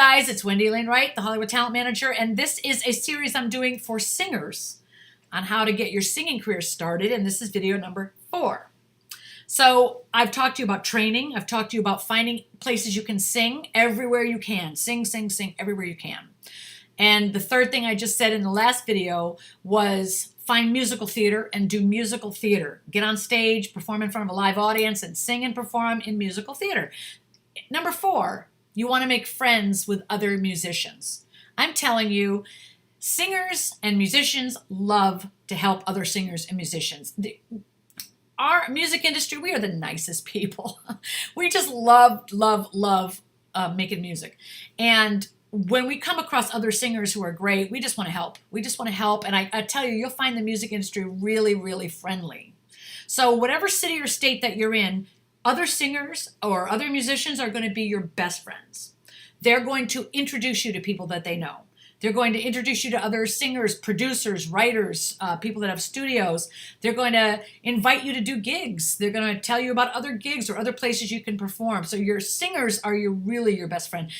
Guys, it's Wendy Elaine Wright, the Hollywood Talent Manager, and this is a series I'm doing for singers on how to get your singing career started, and this is video number 4. So I've talked to you about training. I've talked to you about finding places you can sing everywhere you can. Sing, sing, sing everywhere you can. And the third thing I just said in the last video was find musical theater and do musical theater. Get on stage, perform in front of a live audience, and sing and perform in musical theater. Number 4, you want to make friends with other musicians. I'm telling you, singers and musicians love to help other singers and musicians. Our music industry, we are the nicest people. We just love making music. And when we come across other singers who are great, we just want to help. We just want to help. And I tell you, you'll find the music industry really, really friendly. So whatever city or state that you're in, other singers or other musicians are going to be your best friends. They're going to introduce you to people that they know. They're going to introduce you to other singers, producers, writers, people that have studios. They're going to invite you to do gigs. They're going to tell you about other gigs or other places you can perform. So your singers are really your best friend.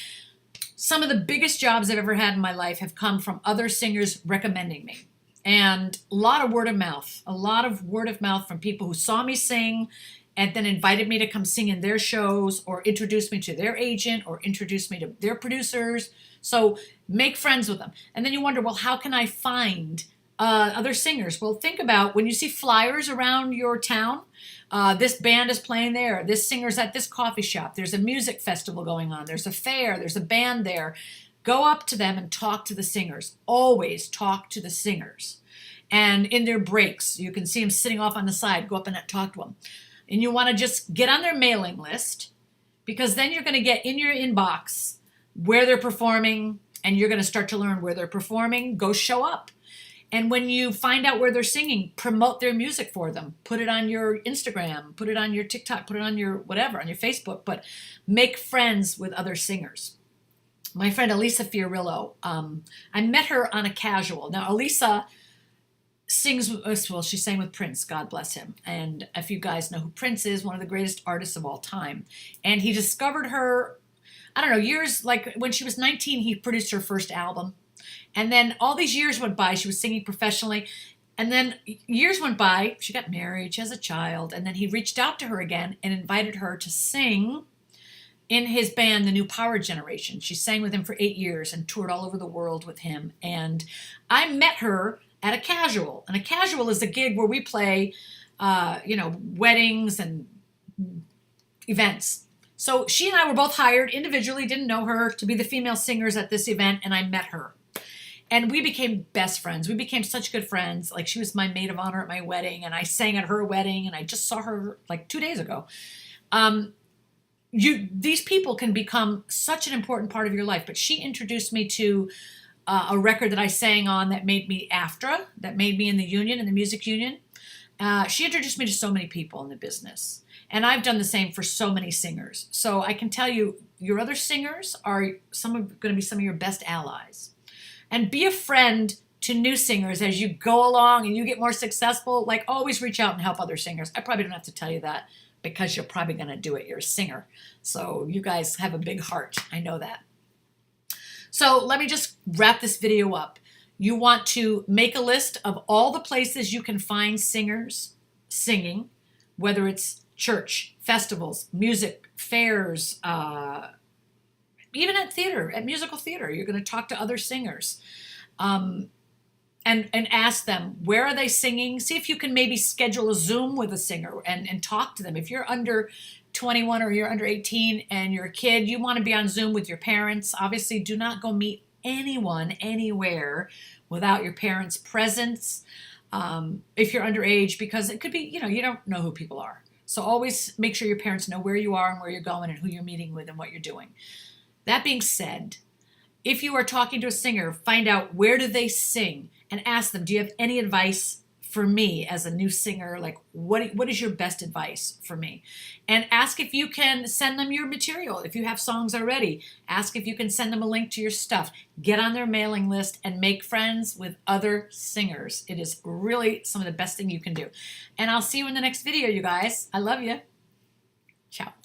Some of the biggest jobs I've ever had in my life have come from other singers recommending me. And a lot of word of mouth from people who saw me sing and then invited me to come sing in their shows or introduced me to their agent or introduced me to their producers. So make friends with them. And then you wonder, well, how can I find other singers? Well, think about when you see flyers around your town. This band is playing there. This singer's at this coffee shop. There's a music festival going on. There's a fair. There's a band there. Go up to them and talk to the singers. Always talk to the singers. And in their breaks, you can see them sitting off on the side. Go up and talk to them. And you want to just get on their mailing list, because then you're going to get in your inbox where they're performing, and you're going to start to learn where they're performing. Go show up. And when you find out where they're singing, promote their music for them. Put it on your Instagram, put it on your TikTok, put it on your whatever, on your Facebook, but make friends with other singers. My friend Elisa Fiorillo, I met her on a casual. Now, Elisa sings, well, she sang with Prince, God bless him. And if you guys know who Prince is, one of the greatest artists of all time. And he discovered her, I don't know, years, like when she was 19, he produced her first album. And then all these years went by, she was singing professionally. And then years went by, she got married, she has a child. And then he reached out to her again and invited her to sing in his band, The New Power Generation. She sang with him for 8 years and toured all over the world with him. And I met her at a casual. And a casual is a gig where we play, weddings and events. So she and I were both hired individually, didn't know her, to be the female singers at this event, and I met her. And we became best friends. We became such good friends. Like, she was my maid of honor at my wedding, and I sang at her wedding, and I just saw her like 2 days ago. These people can become such an important part of your life. But she introduced me to a record that I sang on that made me AFTRA, that made me in the union, in the music union. She introduced me to so many people in the business. And I've done the same for so many singers. So I can tell you, your other singers are going to be some of your best allies. And be a friend to new singers as you go along and you get more successful. Like, always reach out and help other singers. I probably don't have to tell you that, because you're probably going to do it. You're a singer. So you guys have a big heart. I know that. So let me just wrap this video up. You want to make a list of all the places you can find singers singing, whether it's church, festivals, music, fairs, even at theater, at musical theater. You're going to talk to other singers and ask them, where are they singing? See if you can maybe schedule a Zoom with a singer and talk to them. If you're under 21 or you're under 18 and you're a kid, you want to be on Zoom with your parents. Obviously, do not go meet anyone anywhere without your parents' presence if you're underage, because it could be, you don't know who people are. So always make sure your parents know where you are and where you're going and who you're meeting with and what you're doing. That being said, if you are talking to a singer, find out where do they sing and ask them, do you have any advice for me as a new singer? Like, what is your best advice for me? And ask if you can send them your material. If you have songs already, ask if you can send them a link to your stuff. Get on their mailing list and make friends with other singers. It is really some of the best thing you can do. And I'll see you in the next video, you guys. I love you. Ciao.